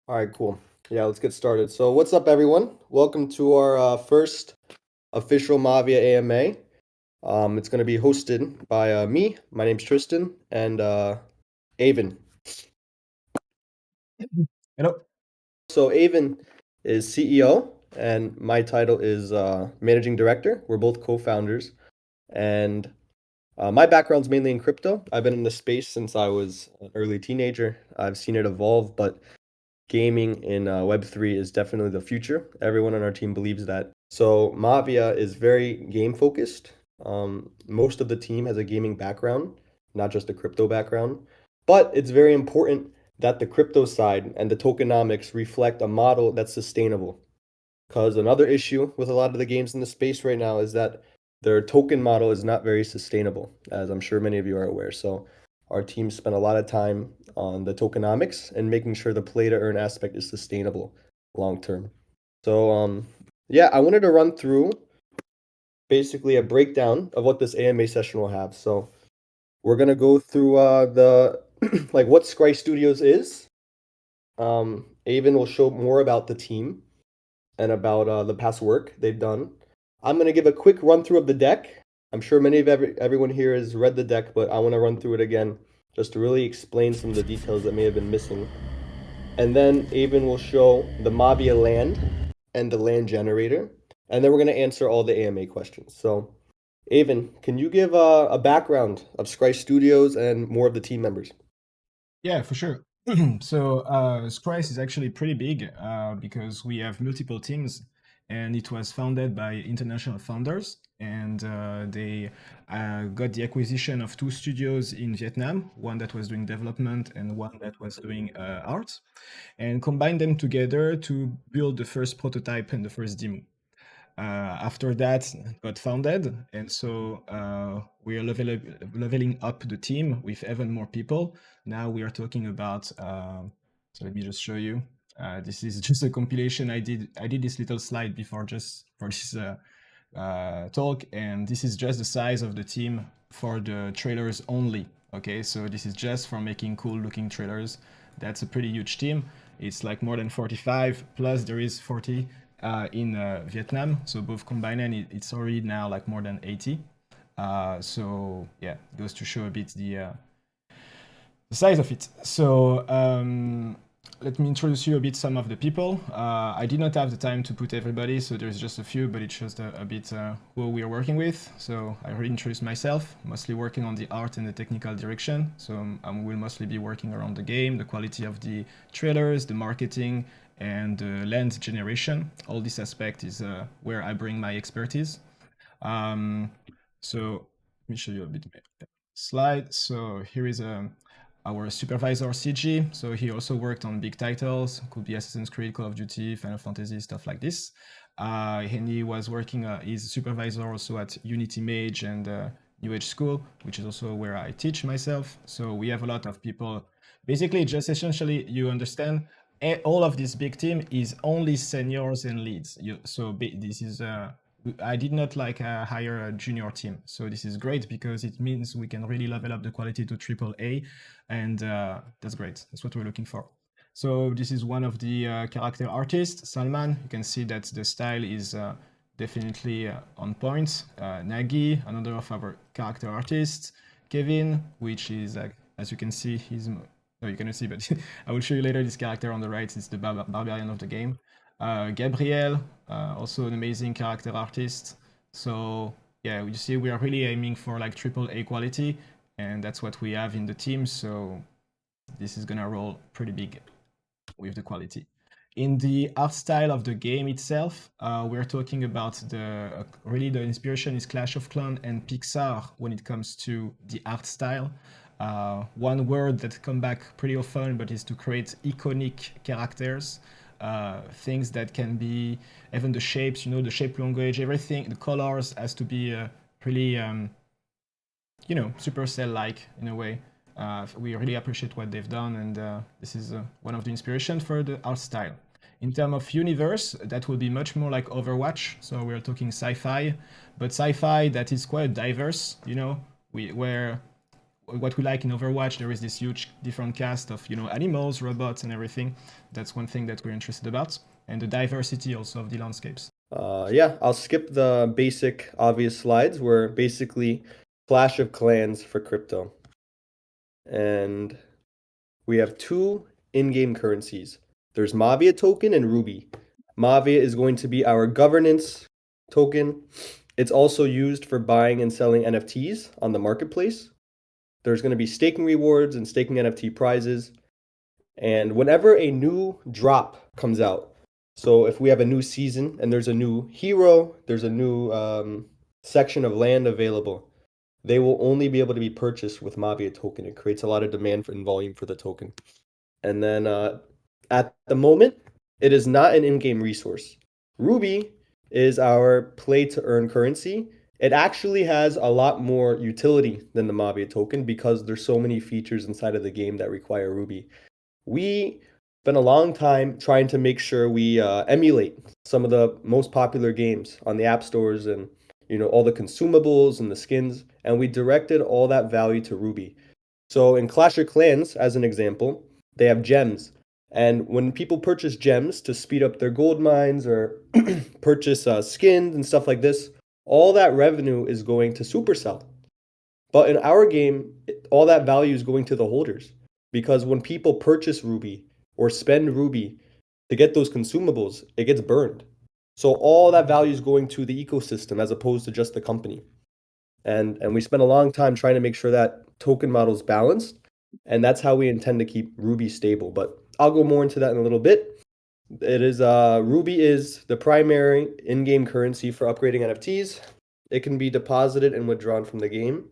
All right, cool. Yeah, let's get started. So, what's up, everyone? Welcome to our first official Mavia AMA. It's going to be hosted by me. My name's Tristan and Avon. Hello. So, Avon is CEO, and my title is Managing Director. We're both co-founders, and my background's mainly in crypto. I've been in the space since I was an early teenager. I've seen it evolve, but gaming in Web3 is definitely the future. Everyone on our team believes that. So Mavia is very game focused. Most of the team has a gaming background, not just a crypto background. But it's very important that the crypto side and the tokenomics reflect a model that's sustainable. Because another issue with a lot of the games in the space right now is that their token model is not very sustainable, as I'm sure many of you are aware. So our team spent a lot of time on the tokenomics and making sure the play to earn aspect is sustainable long term. So yeah, I wanted to run through basically a breakdown of what this AMA session will have. So we're gonna go through the like what Skrice Studios is. Avon will show more about the team and about the past work they've done. I'm going to give a quick run through of the deck. I'm sure many of everyone here has read the deck, but I want to run through it again just to really explain some of the details that may have been missing. And then Avon will show the Mavia land and the land generator. And then we're going to answer all the AMA questions. So, Avon, can you give a background of Skrice Studios and more of the team members? Yeah, for sure. So Skrice is actually pretty big because we have multiple teams, and it was founded by international founders, and they got the acquisition of two studios in Vietnam, one that was doing development and one that was doing art, and combined them together to build the first prototype and the first demo. After that, got founded, and so we are leveling up the team with even more people. Now we are talking about. So let me just show you. This is just a compilation I did. I did this little slide before just for this talk, and this is just the size of the team for the trailers only. Okay, so this is just for making cool looking trailers. That's a pretty huge team. It's like more than 45, plus there is 40 in Vietnam. So both combined, and it's already now like more than 80. So yeah, it goes to show a bit the size of it. So let me introduce you a bit some of the people. I did not have the time to put everybody, so there's just a few, but it shows a bit who we are working with. So I already introduced myself, mostly working on the art and the technical direction. So I will mostly be working around the game, the quality of the trailers, the marketing, and the land generation. All this aspect is where I bring my expertise. So let me show you a bit slide. So here is our supervisor CG. So he also worked on big titles, could be Assassin's Creed, Call of Duty, Final Fantasy, stuff like this. And he was working, he's a supervisor also at Unity Mage and New Age School, which is also where I teach myself. So we have a lot of people. Basically, just essentially, you understand, all of this big team is only seniors and leads. This is I did not like hire a junior team, so this is great because it means we can really level up the quality to triple A, and that's great. That's what we're looking for. So this is one of the character artists, Salman. You can see that the style is definitely on point. Nagi, another of our character artists. Kevin, which is as you can see, he's no, you cannot see, but I will show you later. This character on the right is the barbarian of the game. Gabriel, also an amazing character artist. So yeah, you see, we are really aiming for like triple A quality, and that's what we have in the team. So this is gonna roll pretty big with the quality. In the art style of the game itself, we're talking about really the inspiration is Clash of Clans and Pixar when it comes to the art style. One word that come back pretty often, but is to create iconic characters, things that can be even the shapes, the shape language, everything, the colors has to be really, Supercell-like in a way. We really appreciate what they've done, and this is one of the inspiration for the art style. In terms of universe, that will be much more like Overwatch. So we're talking sci-fi, but sci-fi that is quite diverse. Where what we like in Overwatch, there is this huge different cast of animals, robots, and everything. That's one thing that we're interested about, and the diversity also of the landscapes. Yeah, I'll skip the basic obvious slides. We're basically Clash of Clans for crypto. And we have two in-game currencies. There's Mavia token and Ruby. Mavia is going to be our governance token. It's also used for buying and selling NFTs on the marketplace. There's going to be staking rewards and staking NFT prizes. And whenever a new drop comes out, so if we have a new season and there's a new hero, there's a new section of land available, they will only be able to be purchased with Mavia token. It creates a lot of demand and volume for the token. And then at the moment, it is not an in-game resource. Ruby is our play to earn currency. It actually has a lot more utility than the Mavia token because there's so many features inside of the game that require Ruby. We spent a long time trying to make sure we emulate some of the most popular games on the app stores and all the consumables and the skins, and we directed all that value to Ruby. So in Clash of Clans, as an example, they have gems. And when people purchase gems to speed up their gold mines or purchase skins and stuff like this, all that revenue is going to Supercell. But in our game, all that value is going to the holders. Because when people purchase Ruby or spend Ruby to get those consumables, it gets burned. So all that value is going to the ecosystem as opposed to just the company. And we spent a long time trying to make sure that token model is balanced, and that's how we intend to keep Ruby stable. But I'll go more into that in a little bit. It is Ruby is the primary in-game currency for upgrading NFTs. It can be deposited and withdrawn from the game,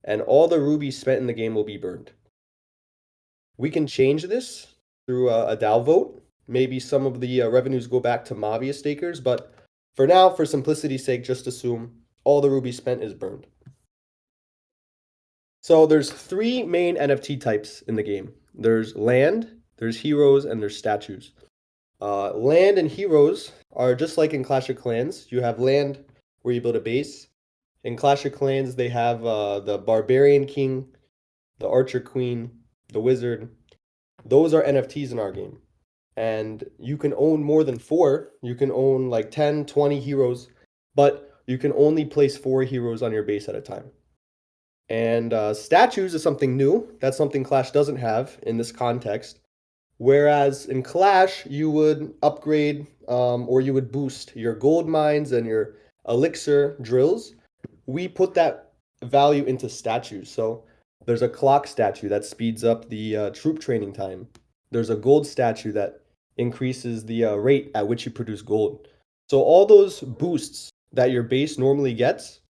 and all the Ruby spent in the game will be burned. We can change this through a DAO vote. Maybe some of the revenues go back to Mavia stakers, but for now, for simplicity's sake, just assume all the Ruby spent is burned. So there's three main NFT types in the game. There's land, there's heroes, and there's statues. Land and heroes are just like in Clash of Clans. You have land where you build a base. In Clash of Clans, they have the Barbarian King, the Archer Queen, the Wizard. Those are NFTs in our game. And you can own more than four. You can own like 10, 20 heroes, but you can only place four heroes on your base at a time. And statues is something new. That's something Clash doesn't have in this context. Whereas in Clash, you would upgrade or you would boost your gold mines and your elixir drills. We put that value into statues. So there's a clock statue that speeds up the troop training time. There's a gold statue that increases the rate at which you produce gold. So all those boosts that your base normally gets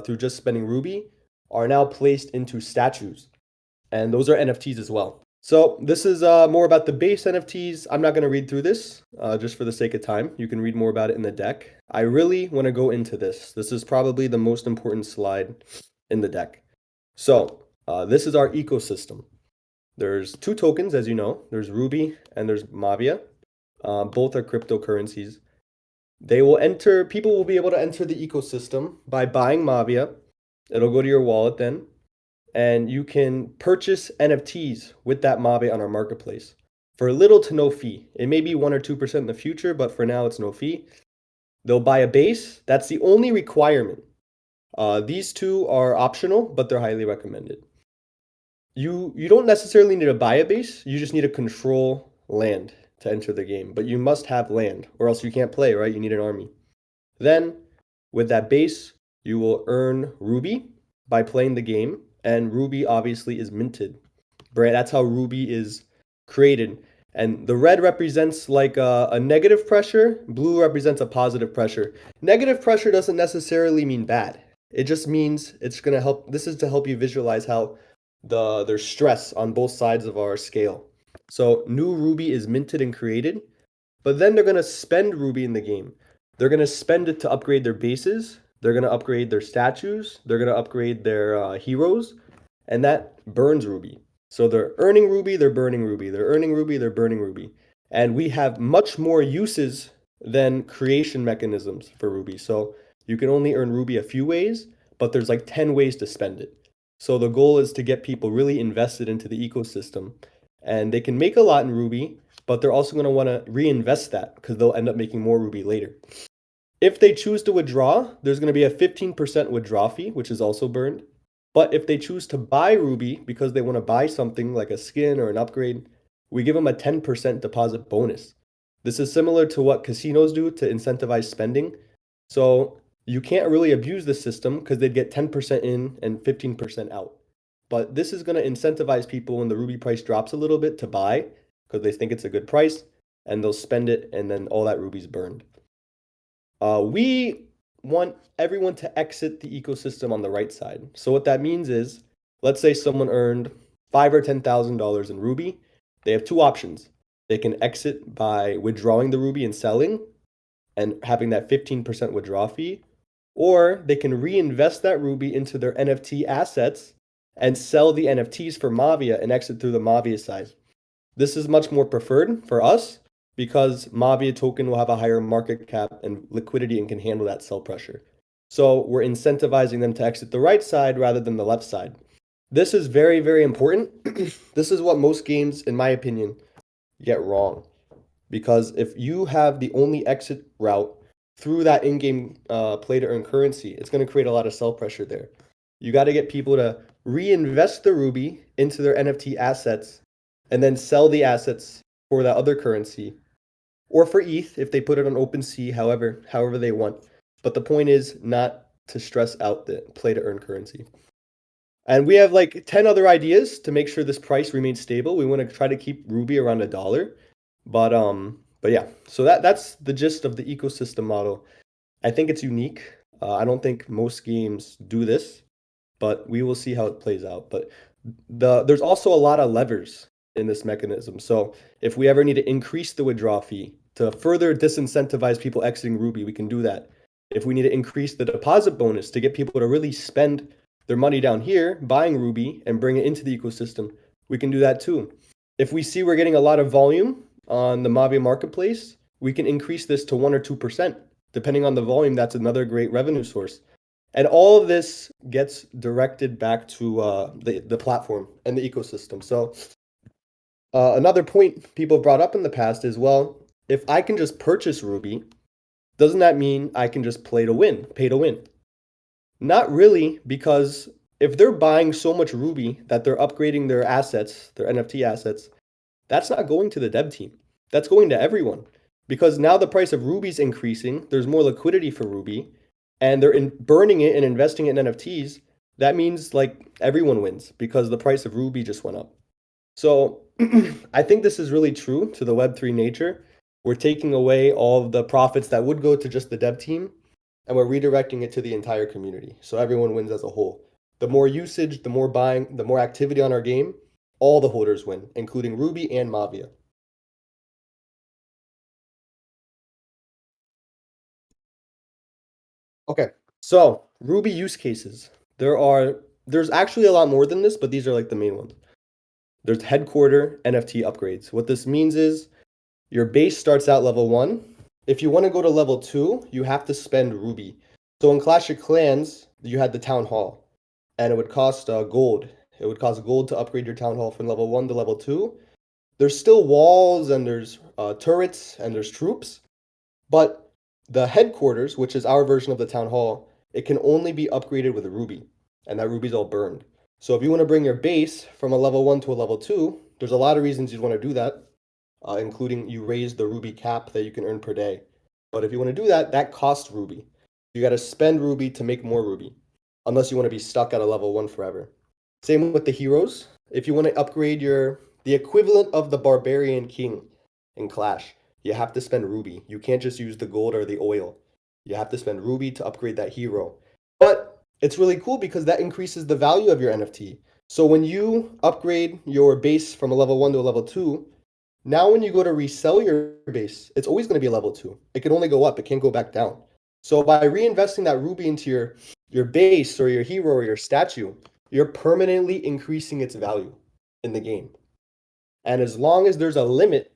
through just spending Ruby are now placed into statues. And those are NFTs as well. So this is more about the base NFTs. I'm not going to read through this just for the sake of time. You can read more about it in the deck. I really want to go into this. This is probably the most important slide in the deck. So this is our ecosystem. There's two tokens, as you know. There's Ruby and there's Mavia. Both are cryptocurrencies. People will be able to enter the ecosystem by buying Mavia. It'll go to your wallet then, and you can purchase NFTs with that Mavia on our marketplace for little to no fee. It may be 1 or 2% in the future, but for now it's no fee. They'll buy a base. That's the only requirement. These two are optional, but they're highly recommended. You don't necessarily need to buy a base. You just need to control land to enter the game, but you must have land or else you can't play, right? You need an army. Then with that base, you will earn Ruby by playing the game, and Ruby obviously is minted. Right? That's how Ruby is created. And the red represents like a negative pressure, blue represents a positive pressure. Negative pressure doesn't necessarily mean bad. It just means it's going to help. This is to help you visualize how there's stress on both sides of our scale. So new Ruby is minted and created, but then they're going to spend Ruby in the game. They're going to spend it to upgrade their bases. They're going to upgrade their statues. They're going to upgrade their heroes. And that burns Ruby. So they're earning Ruby, they're burning Ruby. They're earning Ruby, they're burning Ruby. And we have much more uses than creation mechanisms for Ruby. So you can only earn Ruby a few ways, but there's like 10 ways to spend it. So the goal is to get people really invested into the ecosystem, and they can make a lot in Ruby, but they're also going to want to reinvest that because they'll end up making more Ruby later. If they choose to withdraw, there's going to be a 15% withdrawal fee, which is also burned. But if they choose to buy Ruby because they want to buy something like a skin or an upgrade, we give them a 10% deposit bonus. This is similar to what casinos do to incentivize spending. So you can't really abuse the system because they'd get 10% in and 15% out. But this is going to incentivize people when the Ruby price drops a little bit to buy because they think it's a good price and they'll spend it and then all that Ruby's burned. We want everyone to exit the ecosystem on the right side. So what that means is, let's say someone earned $5,000 or $10,000 in Ruby. They have two options. They can exit by withdrawing the Ruby and selling and having that 15% withdrawal fee, or they can reinvest that Ruby into their NFT assets and sell the NFTs for Mavia and exit through the Mavia side. This is much more preferred for us because Mavia token will have a higher market cap and liquidity and can handle that sell pressure. So we're incentivizing them to exit the right side rather than the left side. This is very, very important. This is what most games, in my opinion, get wrong. Because if you have the only exit route through that in-game play to earn currency, it's going to create a lot of sell pressure there. You got to get people to reinvest the Ruby into their NFT assets and then sell the assets for that other currency or for ETH if they put it on OpenSea, however they want. But the point is not to stress out the play to earn currency. And we have like 10 other ideas to make sure this price remains stable. We want to try to keep Ruby around $1. But yeah, so that's the gist of the ecosystem model. I think it's unique. I don't think most games do this, but we will see how it plays out. But there's also a lot of levers in this mechanism. So if we ever need to increase the withdrawal fee to further disincentivize people exiting Ruby, we can do that. If we need to increase the deposit bonus to get people to really spend their money down here buying Ruby and bring it into the ecosystem, we can do that too. If we see we're getting a lot of volume on the Mavia marketplace, we can increase this to 1 or 2%. Depending on the volume, that's another great revenue source. And all of this gets directed back to the platform and the ecosystem. So another point people have brought up in the past is, well, if I can just purchase Ruby, doesn't that mean I can just pay to win? Not really, because if they're buying so much Ruby that they're upgrading their assets, their NFT assets, that's not going to the dev team. That's going to everyone. Because now the price of Ruby's increasing, there's more liquidity for Ruby, and they're burning it and investing it in NFTs. That means like everyone wins because the price of Ruby just went up. So I think this is really true to the Web3 nature. We're taking away all of the profits that would go to just the dev team, and we're redirecting it to the entire community. So everyone wins as a whole. The more usage, the more buying, the more activity on our game, all the holders win, including Ruby and Mavia. Okay, so Ruby use cases. There's actually a lot more than this, but these are like the main ones. There's headquarter NFT upgrades. What this means is your base starts out level 1. If you want to go to level 2, you have to spend Ruby. So in Clash of Clans, you had the town hall, and it would cost gold. It would cost gold to upgrade your town hall from level 1 to level 2. There's still walls and there's turrets and there's troops, but the headquarters, which is our version of the town hall, it can only be upgraded with a ruby, and that ruby's all burned. So if you want to bring your base from a level 1 to a level 2, there's a lot of reasons you'd want to do that, including you raise the ruby cap that you can earn per day. But if you want to do that, that costs ruby. You got to spend ruby to make more ruby, unless you want to be stuck at a level 1 forever. Same with the heroes. If you want to upgrade the equivalent of the barbarian king in Clash, you have to spend ruby. You can't just use the gold or the oil. You have to spend ruby to upgrade that hero. But it's really cool because that increases the value of your NFT. So when you upgrade your base from a level 1 to a level 2, now when you go to resell your base, it's always going to be a level 2. It can only go up, it can't go back down. So by reinvesting that ruby into your base or your hero or your statue, you're permanently increasing its value in the game. And as long as there's a limit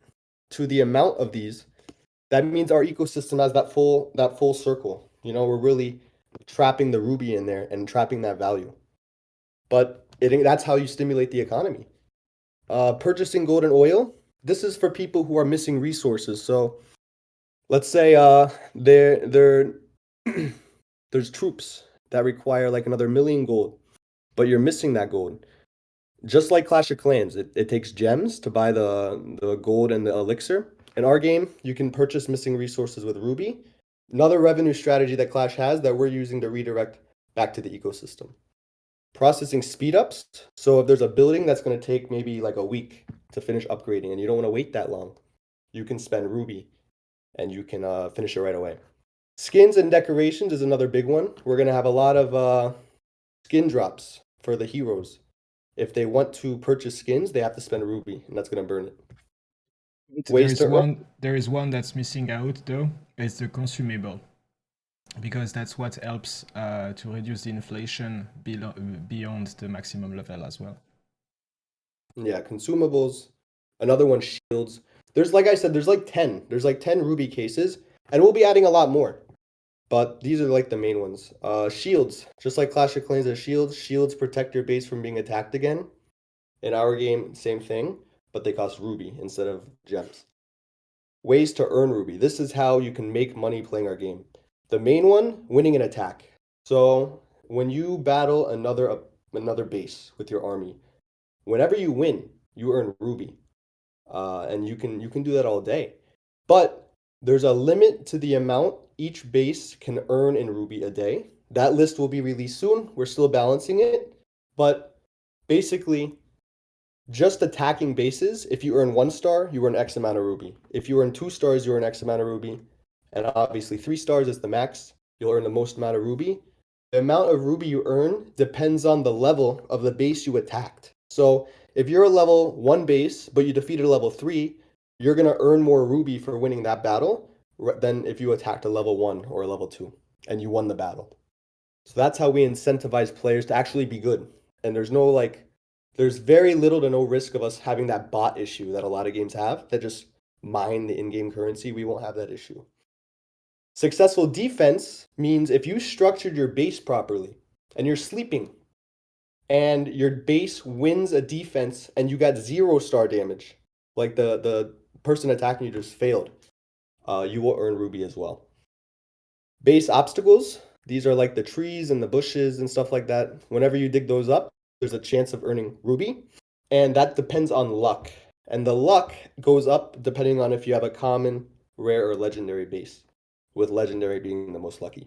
to the amount of these, that means our ecosystem has that full circle. You know, we're really trapping the ruby in there and trapping that value. but that's how you stimulate the economy. Purchasing gold and oil. This is for people who are missing resources. So let's say there there's troops that require like another million gold, but you're missing that gold. Just like Clash of Clans, it takes gems to buy the gold and the elixir. In our game, you can purchase missing resources with Ruby. Another revenue strategy that Clash has that we're using to redirect back to the ecosystem. Processing speed ups. So if there's a building that's going to take maybe like a week to finish upgrading and you don't want to wait that long, you can spend Ruby and you can finish it right away. Skins and decorations is another big one. We're going to have a lot of skin drops for the heroes. If they want to purchase skins, they have to spend Ruby, and that's going to burn it. Ways to earn. There is one that's missing out though. It's the consumable, because that's what helps to reduce the inflation beyond the maximum level as well. Yeah, consumables. Another one, shields. There's, like I said, there's like 10. There's like 10 Ruby cases, and we'll be adding a lot more. But these are like the main ones. Shields. Just like Clash of Clans has shields. Shields protect your base from being attacked again. In our game, same thing, but they cost Ruby instead of gems. Ways to earn Ruby. This is how you can make money playing our game. The main one, winning an attack. So when you battle another base with your army, whenever you win, you earn Ruby, and you can do that all day. But there's a limit to the amount each base can earn in Ruby a day. That list will be released soon. We're still balancing it, but basically, just attacking bases, if you earn 1 star, you earn X amount of Ruby. If you earn 2 stars, you earn X amount of Ruby. And obviously 3 stars is the max. You'll earn the most amount of Ruby. The amount of Ruby you earn depends on the level of the base you attacked. So if you're a level 1 base, but you defeated a level 3, you're going to earn more Ruby for winning that battle than if you attacked a level 1 or a level 2 and you won the battle. So that's how we incentivize players to actually be good. And there's very little to no risk of us having that bot issue that a lot of games have that just mine the in-game currency. We won't have that issue. Successful defense means if you structured your base properly and you're sleeping and your base wins a defense and you got 0 star damage, like the person attacking you just failed, you will earn Ruby as well. Base obstacles, these are like the trees and the bushes and stuff like that. Whenever you dig those up, there's a chance of earning Ruby, and that depends on luck. And the luck goes up depending on if you have a common, rare, or legendary base, with legendary being the most lucky.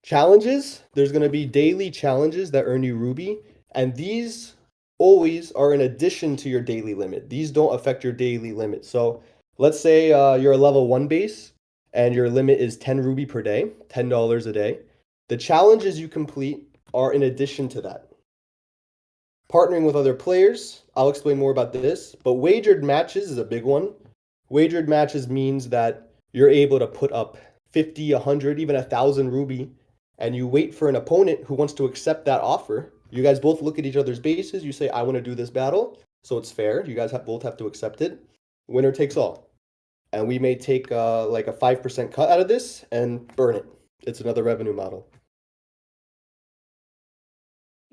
Challenges, there's going to be daily challenges that earn you Ruby, and these always are in addition to your daily limit. These don't affect your daily limit. So let's say you're a level 1 base and your limit is 10 Ruby per day, $10 a day. The challenges you complete are in addition to that. Partnering with other players, I'll explain more about this, but wagered matches is a big one. Wagered matches means that you're able to put up 50, 100, even 1,000 Ruby, and you wait for an opponent who wants to accept that offer. You guys both look at each other's bases, you say, I want to do this battle, so it's fair. You guys both have to accept it. Winner takes all. And we may take like a 5% cut out of this and burn it. It's another revenue model.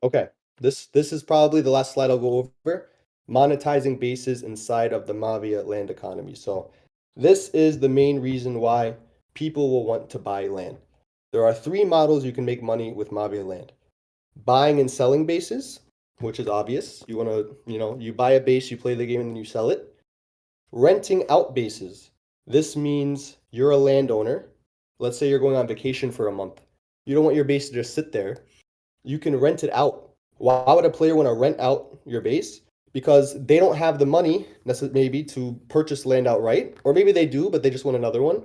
Okay, this is probably the last slide I'll go over. Monetizing bases inside of the Mavia land economy. So this is the main reason why people will want to buy land. There are 3 models you can make money with Mavia land. Buying and selling bases, which is obvious. You want to, you buy a base, you play the game, and then you sell it. Renting out bases. This means you're a landowner. Let's say you're going on vacation for a month. You don't want your base to just sit there. You can rent it out. Why would a player want to rent out your base? Because they don't have the money, maybe, to purchase land outright, or maybe they do, but they just want another one.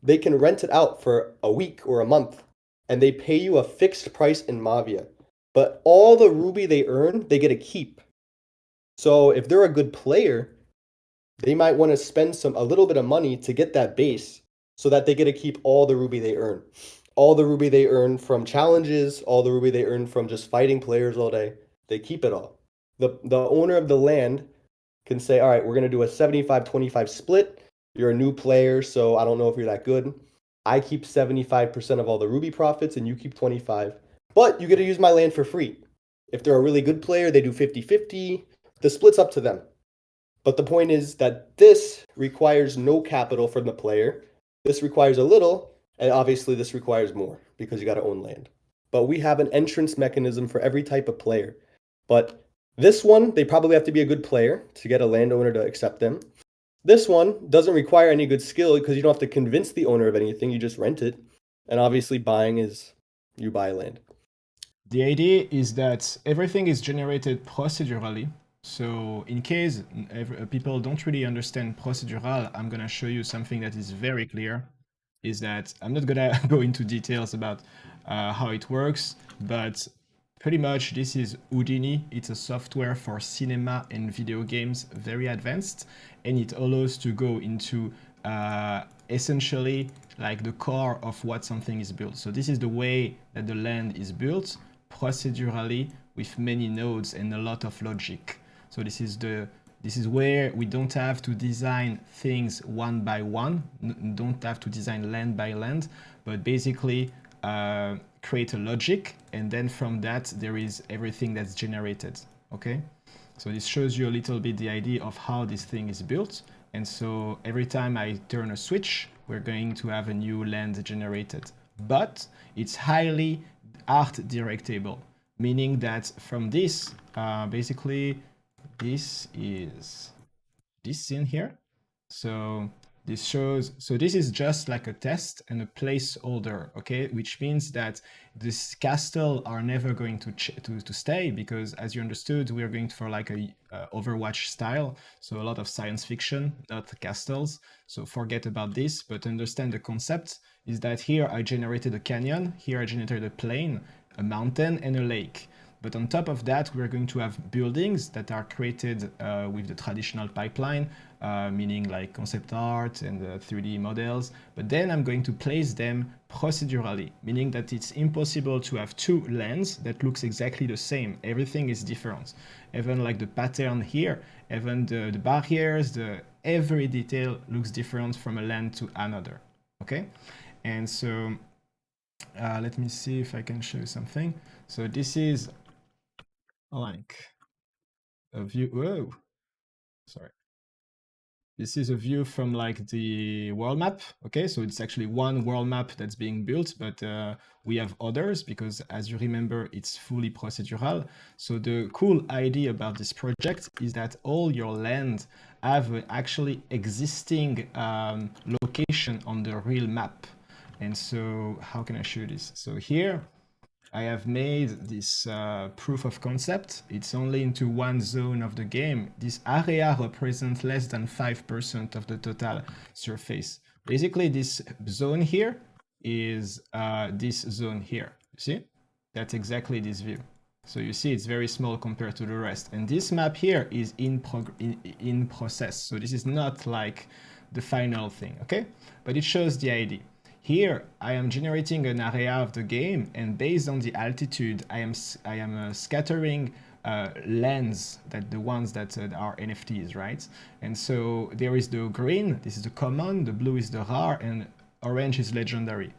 They can rent it out for a week or a month, and they pay you a fixed price in Mavia. But all the Ruby they earn, they get to keep. So if they're a good player, they might want to spend a little bit of money to get that base so that they get to keep all the Ruby they earn. All the Ruby they earn from challenges, all the Ruby they earn from just fighting players all day, they keep it all. The owner of the land can say, all right, we're going to do a 75-25 split. You're a new player, so I don't know if you're that good. I keep 75% of all the Ruby profits and you keep 25. But you get to use my land for free. If they're a really good player, they do 50-50. The split's up to them. But the point is that this requires no capital from the player. This requires a little, and obviously this requires more because you got to own land. But we have an entrance mechanism for every type of player. But this one, they probably have to be a good player to get a landowner to accept them. This one doesn't require any good skill because you don't have to convince the owner of anything, you just rent it. And obviously, buying is you buy land. The idea is that everything is generated procedurally. So in case people don't really understand procedural, I'm going to show you something that is very clear, is that I'm not going to go into details about how it works, but pretty much this is Houdini. It's a software for cinema and video games, very advanced, and it allows to go into essentially like the core of what something is built. So this is the way that the land is built procedurally with many nodes and a lot of logic. So this is where we don't have to design things one by one, don't have to design land by land, but basically create a logic, and then from that there is everything that's generated. Okay, so this shows you a little bit the idea of how this thing is built. And so every time I turn a switch, we're going to have a new land generated, but it's highly art directable, meaning that from this, basically this is this scene here. So this shows, so this is just like a test and a placeholder, okay? Which means that this castle are never going to stay, because as you understood, we are going for like a Overwatch style. So a lot of science fiction, not castles. So forget about this, but understand the concept is that here I generated a canyon, here I generated a plain, a mountain and a lake. But on top of that, we're going to have buildings that are created with the traditional pipeline, meaning like concept art and 3D models. But then I'm going to place them procedurally, meaning that it's impossible to have two lands that looks exactly the same. Everything is different. Even like the pattern here, even the barriers, every detail looks different from a land to another. Okay, and so let me see if I can show you something. So this is like a view. Whoa, sorry. This is a view from like the world map. Okay, so it's actually one world map that's being built, but we have others because, as you remember, it's fully procedural. So the cool idea about this project is that all your land have actually existing location on the real map. And so how can I show this? So here I have made this proof of concept. It's only into one zone of the game. This area represents less than 5% of the total surface. Basically, this zone here is this zone here. You see? That's exactly this view. So you see it's very small compared to the rest. And this map here is in process. So this is not like the final thing, okay? But it shows the idea. Here, I am generating an area of the game, and based on the altitude, I am scattering lands, that the ones that are NFTs, right? And so there is the green, this is the common, the blue is the rare, and orange is legendary.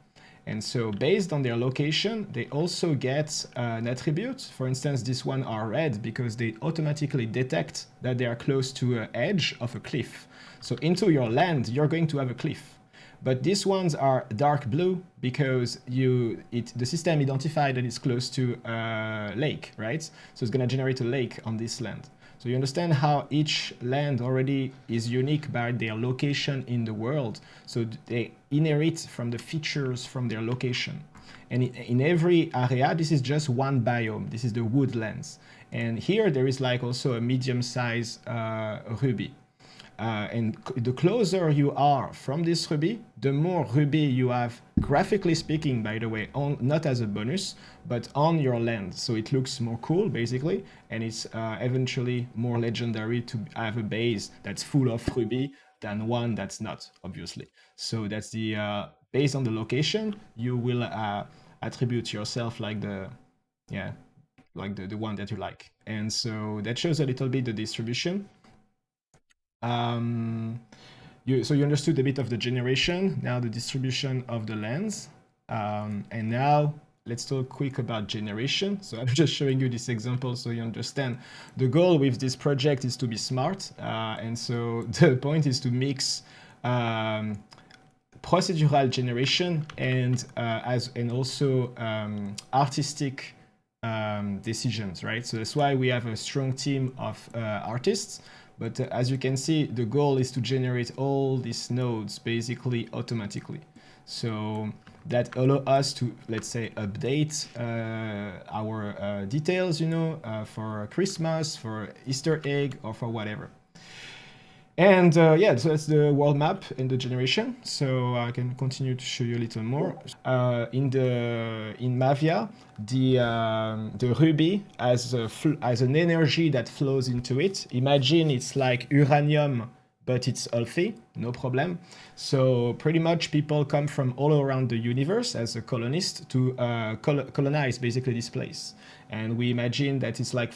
And so based on their location, they also get an attribute. For instance, this one are red because they automatically detect that they are close to an edge of a cliff. So into your land, you're going to have a cliff. But these ones are dark blue because the system identified that it's close to a lake, right? So it's going to generate a lake on this land. So you understand how each land already is unique by their location in the world. So they inherit from the features from their location. And in every area, this is just one biome. This is the woodlands. And here there is like also a medium-sized ruby. And the closer you are from this ruby, the more ruby you have, graphically speaking, by the way, not as a bonus, but on your land. So it looks more cool, basically, and it's eventually more legendary to have a base that's full of ruby than one that's not, obviously. So that's the, based on the location, you will attribute yourself like the one that you like. And so that shows a little bit the distribution. So you understood a bit of the generation, now the distribution of the lands, and now let's talk quick about generation. So I'm just showing you this example so you understand. The goal with this project is to be smart. And so the point is to mix procedural generation and also artistic decisions, right? So that's why we have a strong team of artists. But as you can see, the goal is to generate all these nodes basically automatically. So that allow us to, let's say, update our details, for Christmas, for Easter egg, or for whatever. And yeah, so that's the world map and the generation. So I can continue to show you a little more. In Mavia, the ruby has an energy that flows into it. Imagine it's like uranium, but it's healthy, no problem. So pretty much people come from all around the universe as a colonist to colonize basically this place. And we imagine that it's like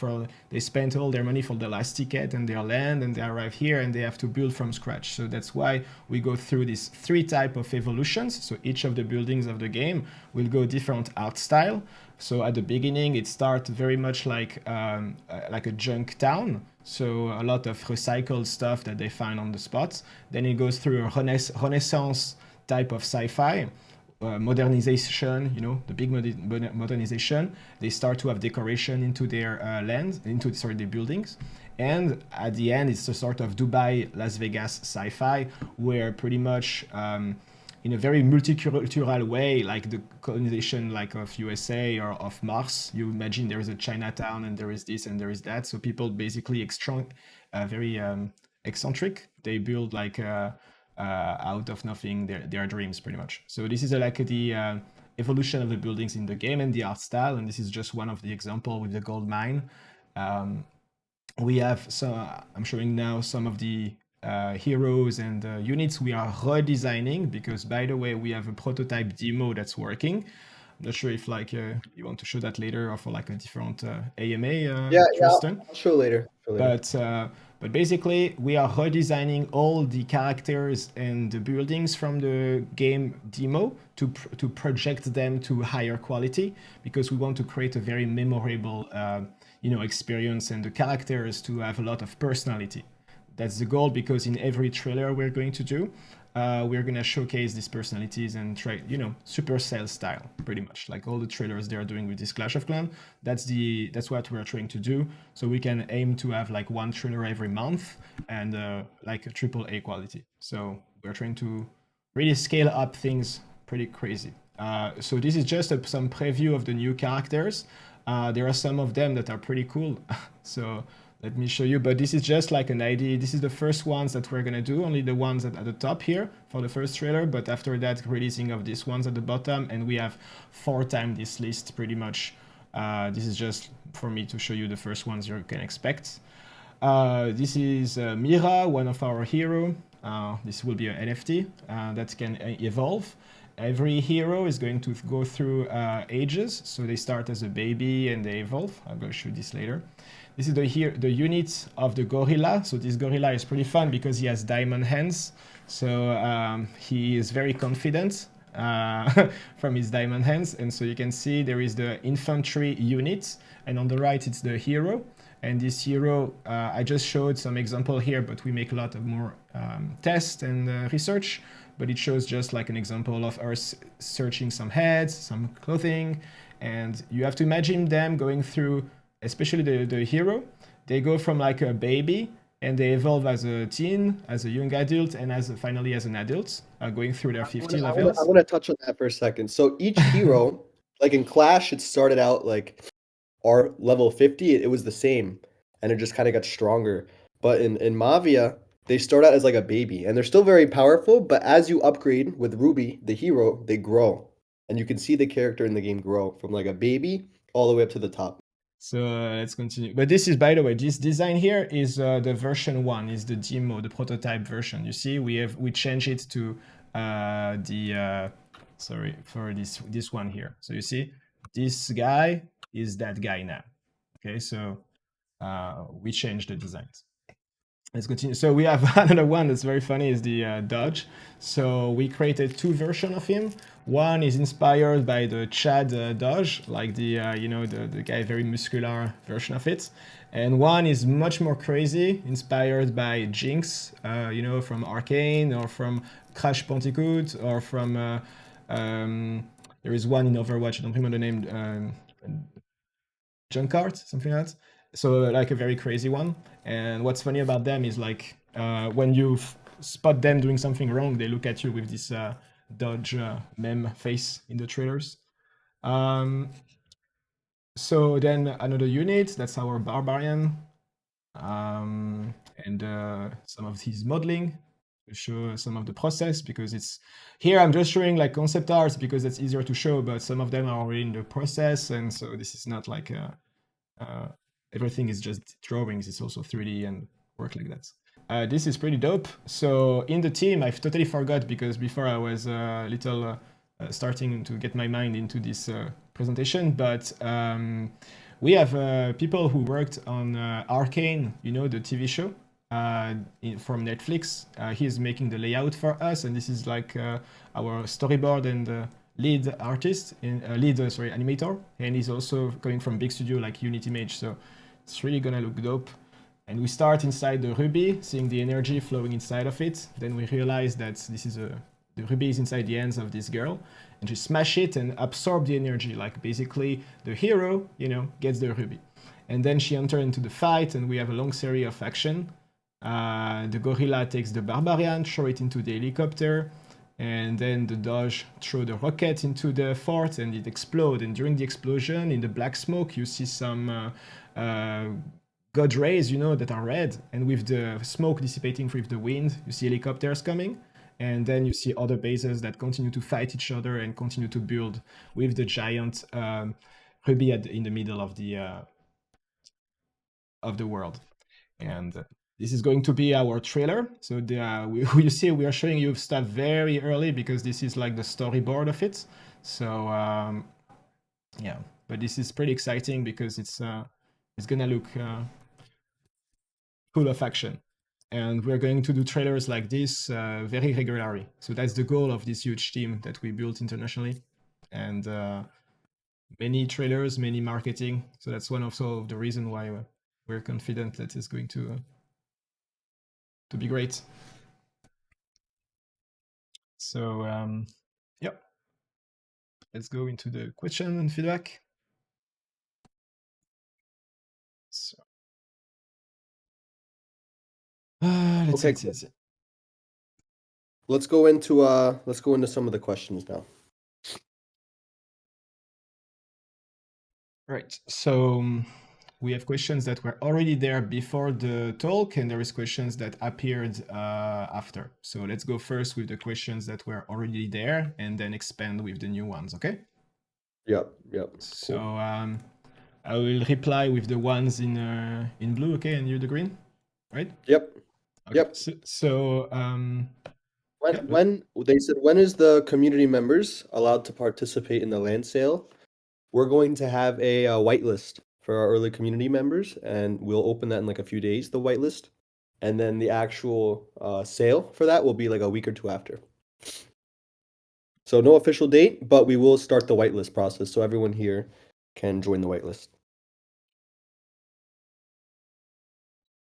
they spent all their money for the last ticket and their land, and they arrive here and they have to build from scratch. So that's why we go through these 3 types of evolutions. So each of the buildings of the game will go different art style. So at the beginning, it starts very much like a junk town. So a lot of recycled stuff that they find on the spot. Then it goes through a Renaissance type of sci-fi. Modernization, the big modernization. They start to have decoration into their land, their buildings. And at the end, it's a sort of Dubai, Las Vegas sci-fi, where pretty much in a very multicultural way, like the colonization like of USA or of Mars, you imagine there is a Chinatown and there is this and there is that. So people basically very eccentric. They build like out of nothing their dreams pretty much. So this is like the evolution of the buildings in the game and the art style. And this is just one of the example with the gold mine. We have I'm showing now some of the heroes and units we are redesigning, because by the way, we have a prototype demo that's working. I'm not sure if you want to show that later or for like a different AMA, Yeah, Tristan. I'll show later. But basically, we are redesigning all the characters and the buildings from the game demo to project them to higher quality, because we want to create a very memorable experience, and the characters to have a lot of personality. That's the goal, because in every trailer we're going to do, we're going to showcase these personalities and try, Supercell style, pretty much. Like all the trailers they are doing with this Clash of Clans, that's what we're trying to do. So we can aim to have like 1 trailer every month and like a AAA quality. So we're trying to really scale up things pretty crazy. So this is just some preview of the new characters. There are some of them that are pretty cool. So let me show you, but this is just like an idea. This is the first ones that we're gonna do, only the ones at the top here for the first trailer, but after that, releasing of these ones at the bottom, and we have 4 times this list pretty much. This is just for me to show you the first ones you can expect. This is Mira, one of our hero. This will be an NFT that can evolve. Every hero is going to go through ages, so they start as a baby and they evolve. I'm going to show this later. This is the unit of the gorilla. So this gorilla is pretty fun because he has diamond hands. So he is very confident from his diamond hands. And so you can see there is the infantry unit, and on the right it's the hero. And this hero, I just showed some example here, but we make a lot of more tests and research. But it shows just like an example of us searching some heads, some clothing, and you have to imagine them going through, especially the hero. They go from like a baby and they evolve as a teen, as a young adult, and finally as an adult, going through their 50 levels. I want to touch on that for a second. So each hero, like in Clash, it started out like our level 50, it was the same, and it just kind of got stronger. But in Mavia, they start out as like a baby, and they're still very powerful, but as you upgrade with Ruby, the hero, they grow. And you can see the character in the game grow from like a baby all the way up to the top. So let's continue. But this is, by the way, this design here is the version 1, is the demo, the prototype version. You see, we change it to sorry, for this one here. So you see, this guy is that guy now. Okay, so we changed the designs. Let's continue. So we have another one that's very funny is the Dodge. So we created two versions of him. One is inspired by the Chad Dodge, like the the guy very muscular version of it, and one is much more crazy, inspired by Jinx, from Arcane or from Crash Bandicoot or from there is one in Overwatch. I don't remember the name. Junkart, something like that. So like a very crazy one. And what's funny about them is like when you spot them doing something wrong, they look at you with this dodge meme face in the trailers. So then another unit, that's our barbarian, and some of his modeling to show some of the process, because it's here I'm just showing like concept art because it's easier to show, but some of them are already in the process, and so this is not like uh, everything is just drawings. It's also 3D and work like that. This is pretty dope. So in the team, I've totally forgot because before I was a little starting to get my mind into this presentation, but we have people who worked on Arcane, the TV show from Netflix. He's making the layout for us, and this is like our storyboard and lead artist, animator, and he's also coming from big studio like Unity Image, so it's really gonna look dope. And we start inside the ruby, seeing the energy flowing inside of it. Then we realize that the ruby is inside the hands of this girl, and she smash it and absorb the energy. Like basically, the hero, gets the ruby, and then she enters into the fight, and we have a long series of action. The gorilla takes the barbarian, throw it into the helicopter, and then the Doge throw the rocket into the fort, and it explodes. And during the explosion, in the black smoke, you see some god rays, that are red, and with the smoke dissipating with the wind, you see helicopters coming, and then you see other bases that continue to fight each other and continue to build with the giant ruby in the middle of the world. And this is going to be our trailer. So you see, we are showing you stuff very early because this is like the storyboard of it. So yeah, but this is pretty exciting because it's gonna look full of action. And we're going to do trailers like this very regularly. So that's the goal of this huge team that we built internationally. And many trailers, many marketing. So that's one of the reason why we're confident that it's going to be great. So yep, let's go into the question and feedback. So let's see. Let's go into some of the questions now. Right. So we have questions that were already there before the talk, and there is questions that appeared after. So let's go first with the questions that were already there, and then expand with the new ones. Okay. Yep. So I will reply with the ones in blue. Okay, and you the green, right? Yep. Okay. Yep. So when they said, when is the community members allowed to participate in the land sale? We're going to have a whitelist for our early community members, and we'll open that in like a few days, the whitelist. And then the actual sale for that will be like a week or two after. So no official date, but we will start the whitelist process so everyone here can join the whitelist.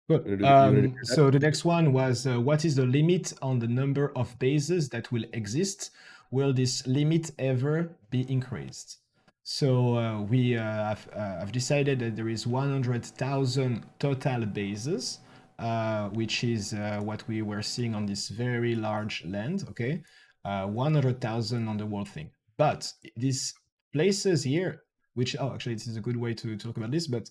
Good. So the next one was, what is the limit on the number of bases that will exist? Will this limit ever be increased? So we have decided that there is 100,000 total bases, which is what we were seeing on this very large land, okay? 100,000 on the whole thing. But these places here, which, actually, this is a good way to talk about this, but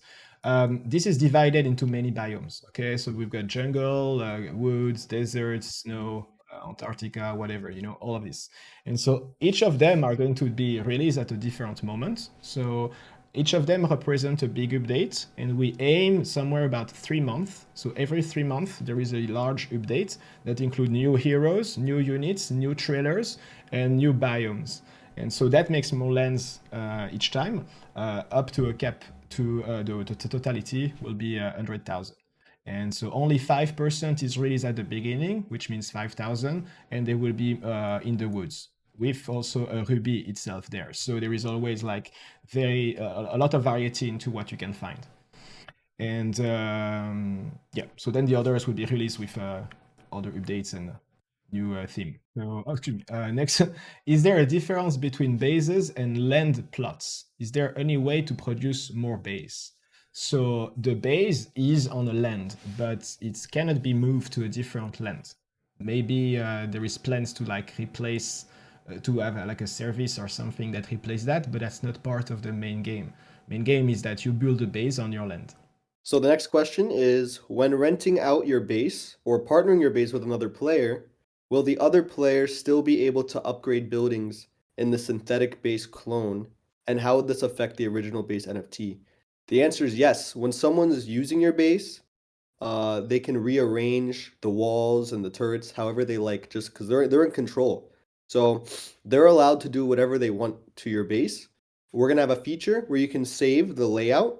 this is divided into many biomes, okay? So we've got jungle, woods, deserts, snow, Antarctica, whatever, all of this. And so each of them are going to be released at a different moment. So each of them represent a big update, and we aim somewhere about 3 months. So every 3 months, there is a large update that include new heroes, new units, new trailers, and new biomes. And so that makes more lands each time, up to a cap to the totality will be 100,000. And so only 5% is released at the beginning, which means 5,000, and they will be in the woods with also a ruby itself there. So there is always like a lot of variety into what you can find. And yeah, so then the others will be released with other updates and new theme. So, excuse me. Next, is there a difference between bases and land plots? Is there any way to produce more base? So the base is on a land, but it cannot be moved to a different land. Maybe there is plans to like replace, to have like a service or something that replace that, but that's not part of the main game. Main game is that you build a base on your land. So the next question is, when renting out your base or partnering your base with another player, will the other player still be able to upgrade buildings in the synthetic base clone? And how would this affect the original base NFT? The answer is yes. When someone is using your base, they can rearrange the walls and the turrets however they like, just because they're in control. So they're allowed to do whatever they want to your base. We're gonna have a feature where you can save the layout,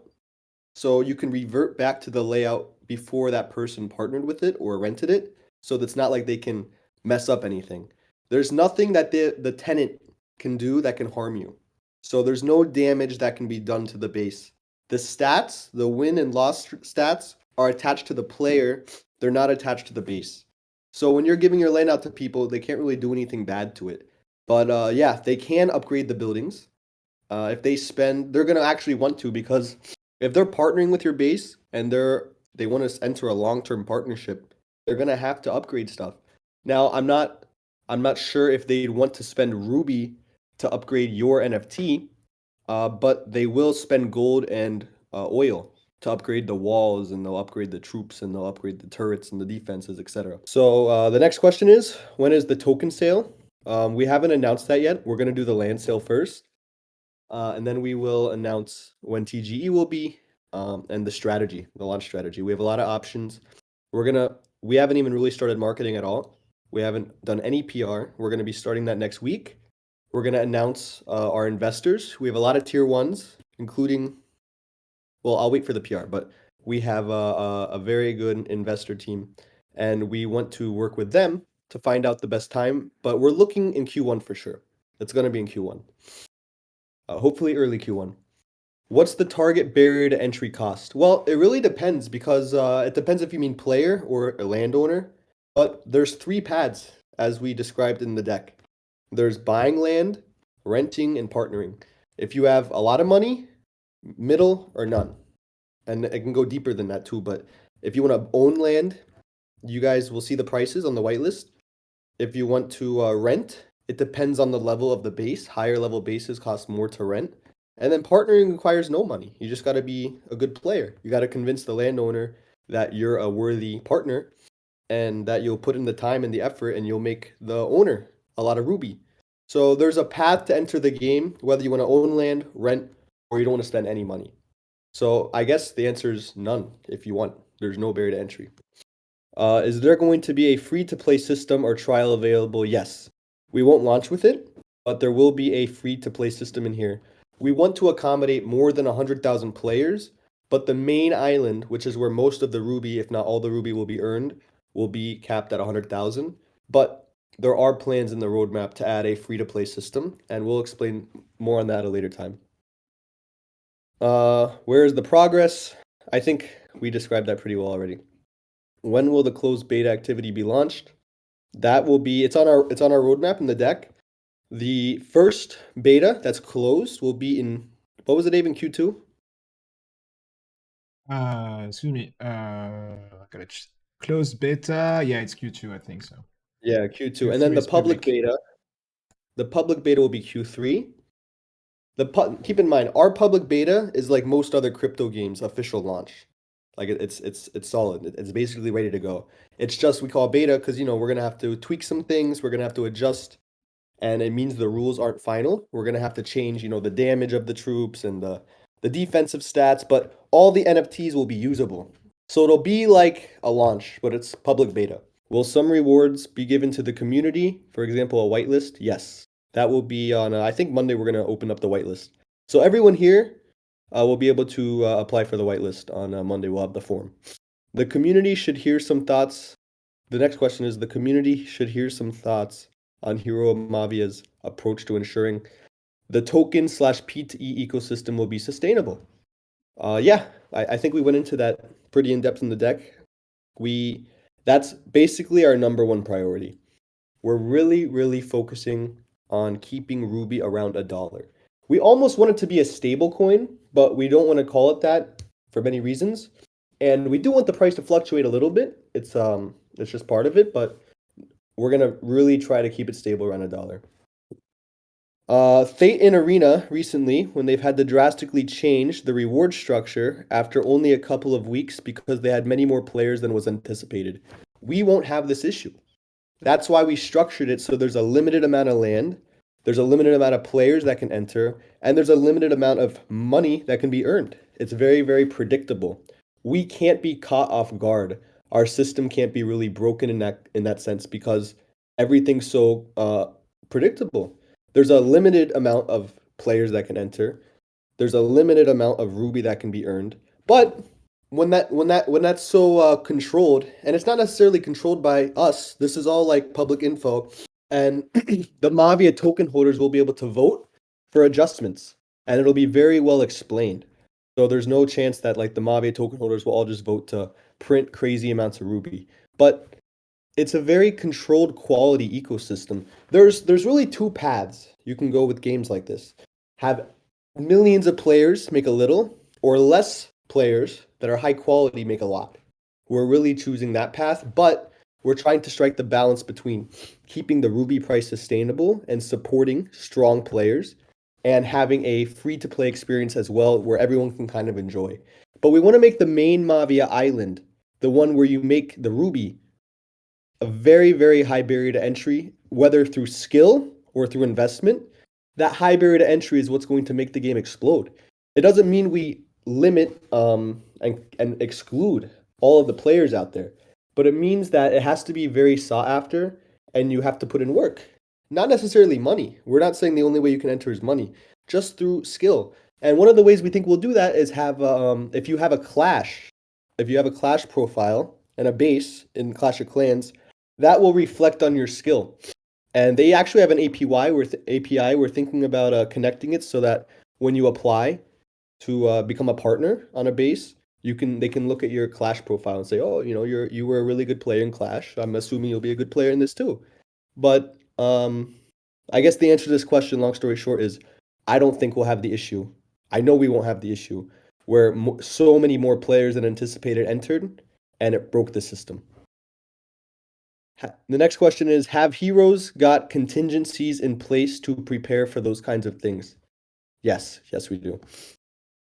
so you can revert back to the layout before that person partnered with it or rented it. So that's not like they can mess up anything. There's nothing that the tenant can do that can harm you. So there's no damage that can be done to the base. The stats, the win and loss stats, are attached to the player. They're not attached to the base. So when you're giving your land out to people, they can't really do anything bad to it. But yeah, they can upgrade the buildings. If they spend, they're gonna actually want to, because if they're partnering with your base and they want to enter a long-term partnership, they're gonna have to upgrade stuff. Now, I'm not sure if they'd want to spend Ruby to upgrade your NFT, but they will spend gold and oil to upgrade the walls, and they'll upgrade the troops, and they'll upgrade the turrets and the defenses, etc. So the next question is, when is the token sale? We haven't announced that yet. We're gonna do the land sale first. And then we will announce when TGE will be, and the strategy, the launch strategy. We have a lot of options. We haven't even really started marketing at all. We haven't done any PR. We're gonna be starting that next week. We're gonna announce our investors. We have a lot of tier ones, including, well, I'll wait for the PR, but we have a very good investor team, and we want to work with them to find out the best time. But we're looking in Q1 for sure. It's gonna be in Q1. Hopefully early Q1. What's the target barrier to entry cost? Well, it really depends, because it depends if you mean player or a landowner. But there's three paths, as we described in the deck. There's buying land, renting, and partnering. If you have a lot of money, middle, or none. And it can go deeper than that too, but if you want to own land, you guys will see the prices on the whitelist. If you want to rent, it depends on the level of the base. Higher level bases cost more to rent. And then partnering requires no money. You just got to be a good player. You got to convince the landowner that you're a worthy partner and that you'll put in the time and the effort, and you'll make the owner a lot of Ruby. So there's a path to enter the game, whether you want to own land, rent, or you don't want to spend any money. So I guess the answer is none if you want. There's no barrier to entry. Is there going to be a free-to-play system or trial available? Yes. We won't launch with it, but there will be a free-to-play system in here. We want to accommodate more than 100,000 players, but the main island, which is where most of the Ruby, if not all the Ruby, will be earned, will be capped at 100,000. But there are plans in the roadmap to add a free-to-play system, and we'll explain more on that at a later time. Where is the progress? I think we described that pretty well already. When will the closed beta activity be launched? That will be, it's on our roadmap in the deck. The first beta that's closed will be in, what was it, Dave, in Q2? Excuse me. Closed beta. Yeah, it's Q2, I think so. Yeah, Q2. And then Q3 is public. the public beta will be Q3. Keep in mind, our public beta is like most other crypto games official launch. Like it's solid. It's basically ready to go. It's just we call beta because we're gonna have to tweak some things. We're gonna have to adjust, and it means the rules aren't final. We're gonna have to change, the damage of the troops and the defensive stats, but all the NFTs will be usable. So it'll be like a launch, but it's public beta. Will some rewards be given to the community? For example, a whitelist? Yes. That will be on, I think Monday we're going to open up the whitelist. So everyone here will be able to apply for the whitelist on Monday. We'll have the form. The community should hear some thoughts. The next question is the community should hear some thoughts on Hero Mavia's approach to ensuring the token slash P2E ecosystem will be sustainable. Yeah, I think we went into that pretty in depth in the deck. That's basically our number one priority. We're really, really focusing on keeping Ruby around $1. We almost want it to be a stable coin, but we don't want to call it that for many reasons. And we do want the price to fluctuate a little bit. It's just part of it, but we're gonna really try to keep it stable around $1. Fate in Arena recently, when they've had to drastically change the reward structure after only a couple of weeks because they had many more players than was anticipated. We won't have this issue. That's why we structured it so there's a limited amount of land, there's a limited amount of players that can enter, and there's a limited amount of money that can be earned. It's very, very predictable. We can't be caught off guard. Our system can't be really broken in that sense because everything's so predictable. There's a limited amount of players that can enter. There's a limited amount of ruby that can be earned. But when that's so controlled, and it's not necessarily controlled by us. This is all like public info, and the Mavia token holders will be able to vote for adjustments, and it'll be very well explained. So there's no chance that like the Mavia token holders will all just vote to print crazy amounts of ruby. But it's a very controlled quality ecosystem. There's really two paths you can go with games like this. Have millions of players make a little, or less players that are high quality make a lot. We're really choosing that path, but we're trying to strike the balance between keeping the Ruby price sustainable and supporting strong players and having a free to play experience as well where everyone can kind of enjoy. But we want to make the main Mavia island, the one where you make the Ruby, a very, very high barrier to entry, whether through skill or through investment. That high barrier to entry is what's going to make the game explode. It doesn't mean we limit and exclude all of the players out there, but it means that it has to be very sought after and you have to put in work. Not necessarily money. We're not saying the only way you can enter is money, just through skill. And one of the ways we think we'll do that is have if you have a clash profile and a base in Clash of Clans, that will reflect on your skill. And they actually have an API. We're thinking about connecting it so that when you apply to become a partner on a base, they can look at your Clash profile and say, oh, you were a really good player in Clash. I'm assuming you'll be a good player in this too. But I guess the answer to this question, long story short, is I don't think we'll have the issue. I know we won't have the issue where so many more players than anticipated entered and it broke the system. The next question is, have heroes got contingencies in place to prepare for those kinds of things? Yes, we do.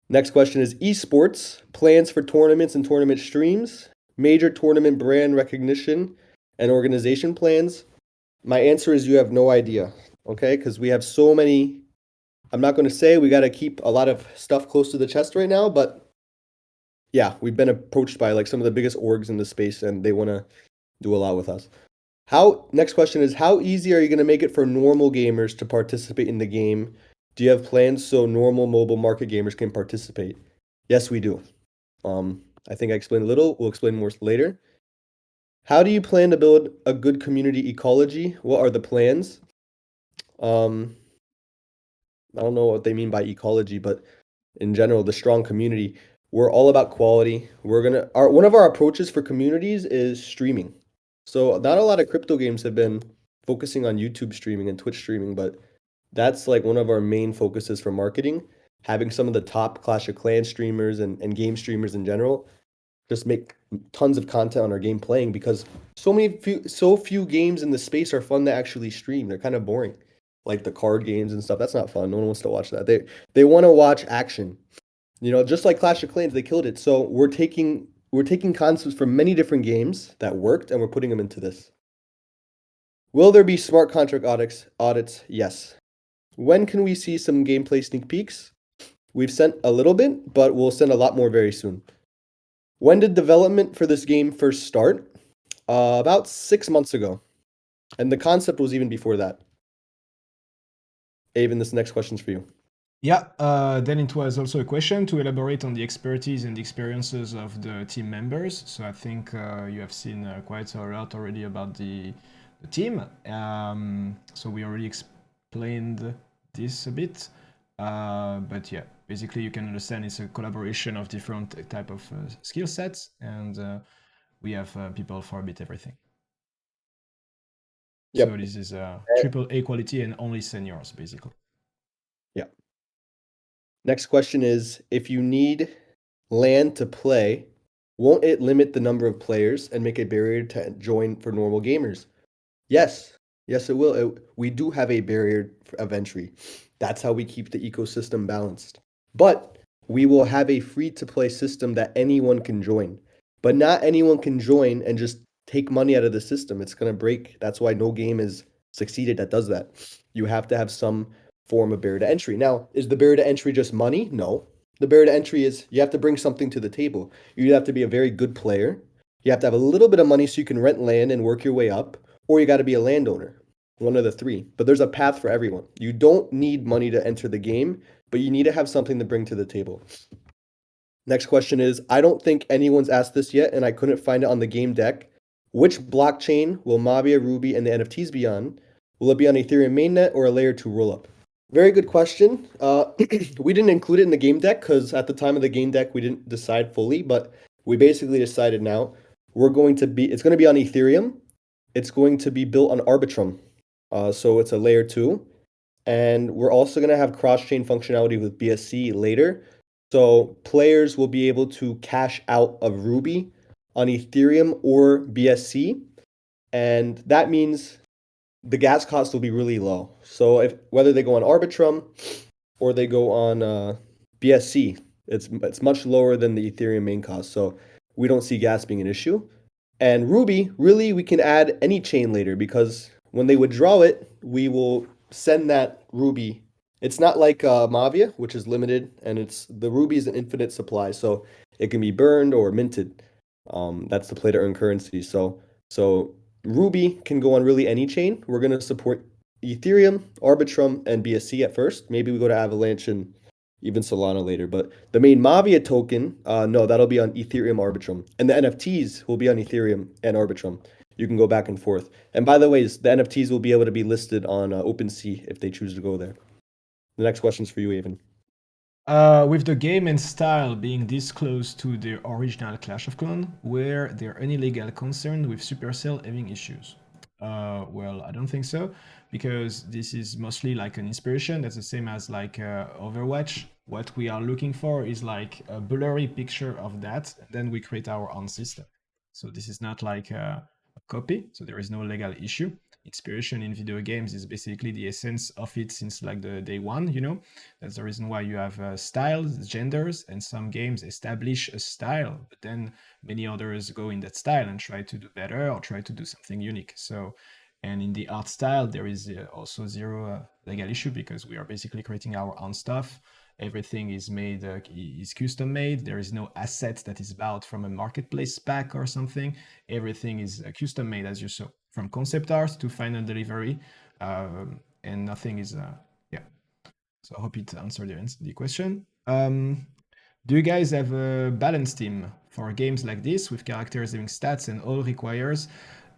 Next question is esports, plans for tournaments and tournament streams, major tournament brand recognition, and organization plans. My answer is you have no idea, okay? Because we have so many. I'm not going to say we got to keep a lot of stuff close to the chest right now, but yeah, we've been approached by like some of the biggest orgs in the space and they want to do a lot with us. Next question is, how easy are you going to make it for normal gamers to participate in the game? Do you have plans so normal mobile market gamers can participate? Yes, we do. I think I explained a little. We'll explain more later. How do you plan to build a good community ecology? What are the plans? I don't know what they mean by ecology, but in general, the strong community. We're all about quality. One of our approaches for communities is streaming. So not a lot of crypto games have been focusing on YouTube streaming and Twitch streaming, but that's like one of our main focuses for marketing. Having some of the top Clash of Clans streamers and game streamers in general just make tons of content on our game playing because so few games in the space are fun to actually stream. They're kind of boring. Like the card games and stuff. That's not fun. No one wants to watch that. They want to watch action. Just like Clash of Clans, they killed it. So we're taking concepts from many different games that worked and we're putting them into this. Will there be smart contract audits? Yes. When can we see some gameplay sneak peeks? We've sent a little bit, but we'll send a lot more very soon. When did development for this game first start? About 6 months ago. And the concept was even before that. Avon, this next question's for you. Yeah, then it was also a question to elaborate on the expertise and the experiences of the team members. So I think you have seen quite a lot already about the team. So we already explained this a bit. But yeah, basically you can understand it's a collaboration of different type of skill sets, and we have people for a bit everything. So Yep. this is Eh, triple A quality and only seniors, basically. Yeah. Next question is, if you need land to play, won't it limit the number of players and make a barrier to join for normal gamers? Yes. Yes, it will. We do have a barrier of entry. That's how we keep the ecosystem balanced. But we will have a free to play system that anyone can join. But not anyone can join and just take money out of the system. It's going to break. That's why no game is succeeded that does that. You have to have some form of barrier to entry. Now, is the barrier to entry just money? No. The barrier to entry is you have to bring something to the table. You have to be a very good player. You have to have a little bit of money so you can rent land and work your way up, or you got to be a landowner. One of the three. But there's a path for everyone. You don't need money to enter the game, but you need to have something to bring to the table. Next question is, I don't think anyone's asked this yet, and I couldn't find it on the game deck. Which blockchain will Mavia, Ruby, and the NFTs be on? Will it be on Ethereum mainnet or a layer 2 rollup? Very good question. We didn't include it in the game deck because at the time of the game deck, we didn't decide fully, but we basically decided now it's going to be on Ethereum. It's going to be built on Arbitrum. So it's a layer 2. And we're also going to have cross-chain functionality with BSC later. So players will be able to cash out of Ruby on Ethereum or BSC. And that means the gas cost will be really low. So if whether they go on Arbitrum or they go on BSC, it's much lower than the Ethereum main cost. So we don't see gas being an issue. And Ruby, really, we can add any chain later because when they withdraw it, we will send that Ruby. It's not like Mavia, which is limited, and it's the Ruby is an infinite supply, so it can be burned or minted. That's the play to earn currency. So Ruby can go on really any chain. We're gonna support Ethereum, Arbitrum, and BSC at first. Maybe we go to Avalanche and even Solana later. But the main Mavia token, no, that'll be on Ethereum Arbitrum. And the NFTs will be on Ethereum and Arbitrum. You can go back and forth. And by the way, the NFTs will be able to be listed on OpenSea if they choose to go there. The next question's for you, Avon. With the game and style being this close to the original Clash of Clans, were there any legal concern with Supercell having issues? Well, I don't think so, because this is mostly like an inspiration. That's the same as like Overwatch. What we are looking for is like a blurry picture of that, and then we create our own system. So this is not like a copy, so there is no legal issue. Inspiration in video games is basically the essence of it since like the day one, you know. That's the reason why you have styles, genders, and some games establish a style, but then many others go in that style and try to do better or try to do something unique. So, and in the art style, there is also zero legal issue because we are basically creating our own stuff. Everything is made, is custom made. There is no asset that is bought from a marketplace pack or something. Everything is custom made, as you saw, from concept art to final delivery, and nothing is, yeah. So I hope it answered the question. Do you guys have a balance team for games like this with characters having stats and all requires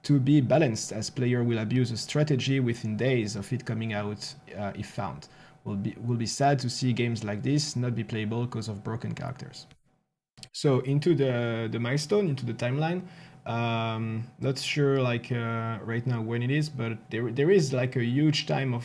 to be balanced as player will abuse a strategy within days of it coming out if found? Will be sad to see games like this not be playable because of broken characters. So into the milestone, into the timeline, not sure like right now when it is, but there is like a huge time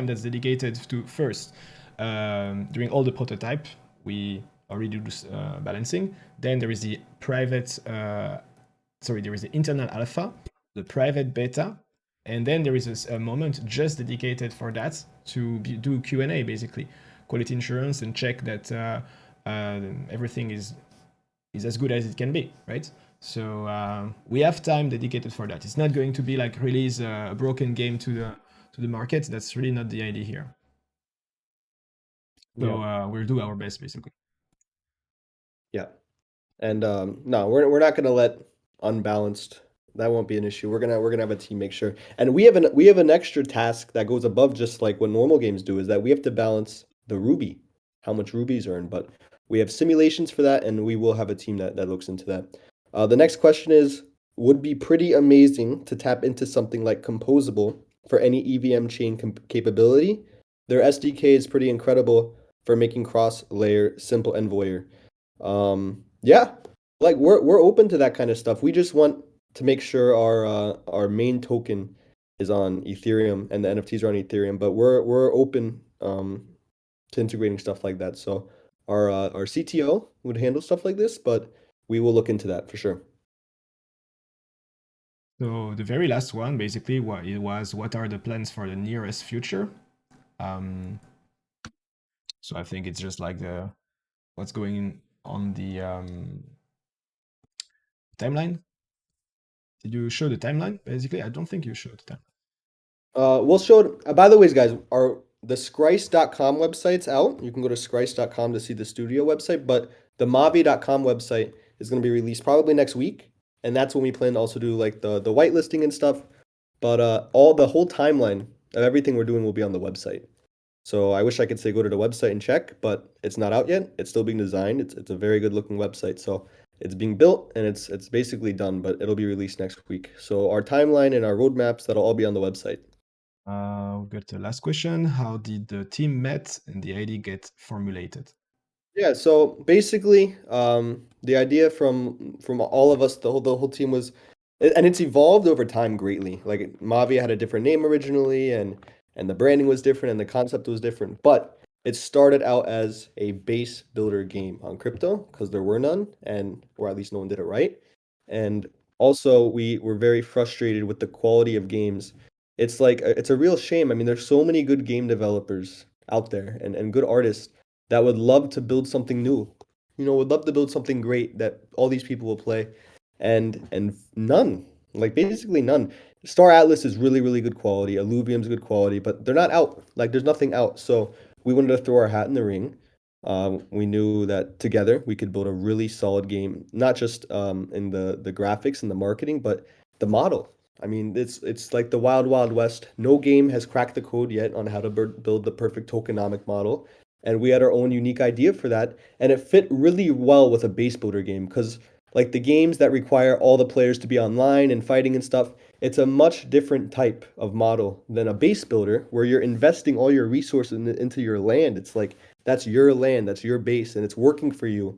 that's dedicated to first during all the prototype we already do this balancing. Then there is the private there is the internal alpha, the private beta, and then there is a moment just dedicated for that to do Q&A, basically quality insurance, and check that everything is as good as it can be, right? So we have time dedicated for that. It's not going to be like release a broken game to the market. That's really not the idea here. Yeah. So we'll do our best, basically. Yeah. And no, we're not gonna let unbalanced. That won't be an issue. We're gonna have a team make sure. And we have an extra task that goes above just like what normal games do is that we have to balance the ruby, how much rubies earned. But we have simulations for that, and we will have a team that looks into that. The next question is, would be pretty amazing to tap into something like Composable for any EVM chain capability. Their SDK is pretty incredible for making cross-layer simple envoyer. Yeah, like we're open to that kind of stuff. We just want to make sure our main token is on Ethereum and the NFTs are on Ethereum, but we're open to integrating stuff like that. So our CTO would handle stuff like this, but we will look into that for sure. So the very last one, basically, what are the plans for the nearest future? Um, so I think it's just like the what's going on the timeline. Did you show the timeline? Basically, I don't think you showed the timeline. We'll show it. By the way, guys, the Skrice.com website's out. You can go to Skrice.com to see the studio website, but the Mavia.com website is going to be released probably next week, and that's when we plan to also do like the whitelisting and stuff. But all the whole timeline of everything we're doing will be on the website. So I wish I could say go to the website and check, but it's not out yet. It's still being designed. It's a very good looking website. So it's being built and it's basically done, but it'll be released next week. So our timeline and our roadmaps, that'll all be on the website. We got the last question. How did the team met and the idea get formulated? Yeah, so basically, the idea from all of us, the whole team was, and it's evolved over time greatly. Like Mavia had a different name originally, and the branding was different, and the concept was different. But it started out as a base builder game on crypto because there were none, and or at least no one did it right. And also, we were very frustrated with the quality of games. It's like it's a real shame. I mean, there's so many good game developers out there and good artists that would love to build something new. Would love to build something great that all these people will play, and none, like basically none. Star Atlas is really really good quality. Alluvium's good quality, but they're not out. Like there's nothing out. So we wanted to throw our hat in the ring. We knew that together we could build a really solid game, not just in the graphics and the marketing, but the model. I mean, it's like the wild wild west. No game has cracked the code yet on how to build the perfect tokenomic model, and we had our own unique idea for that, and it fit really well with a base builder game because like the games that require all the players to be online and fighting and stuff, it's a much different type of model than a base builder where you're investing all your resources into your land. It's like that's your land, that's your base, and it's working for you.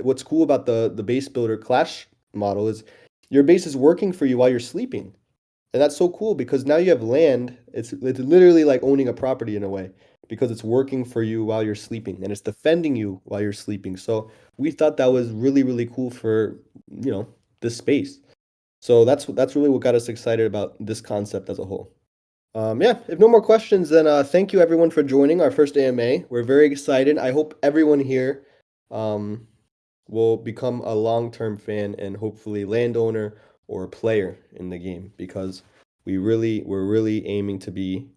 What's cool about the base builder clash model is your base is working for you while you're sleeping. And that's so cool because now you have land. It's literally like owning a property in a way because it's working for you while you're sleeping and it's defending you while you're sleeping. So we thought that was really really cool for, this space. So that's really what got us excited about this concept as a whole. Yeah, if no more questions, then thank you everyone for joining our first AMA. We're very excited. I hope everyone here um, will become a long-term fan and hopefully landowner or player in the game because we're really aiming to be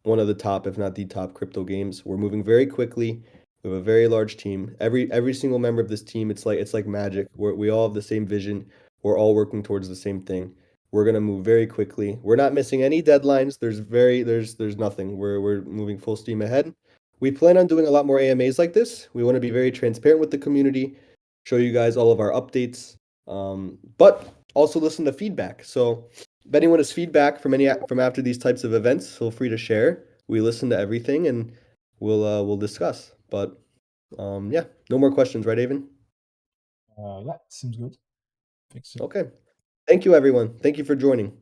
one of the top, if not the top, crypto games. We're moving very quickly. We have a very large team. Every single member of this team, it's like magic. We all have the same vision. We're all working towards the same thing. We're gonna move very quickly. We're not missing any deadlines. There's nothing. We're moving full steam ahead. We plan on doing a lot more AMAs like this. We want to be very transparent with the community, show you guys all of our updates, but also listen to feedback. So if anyone has feedback from after these types of events, feel free to share. We listen to everything and we'll discuss. But yeah, no more questions, right, Avon? Yeah, seems good. Thanks. Okay. Thank you, everyone. Thank you for joining.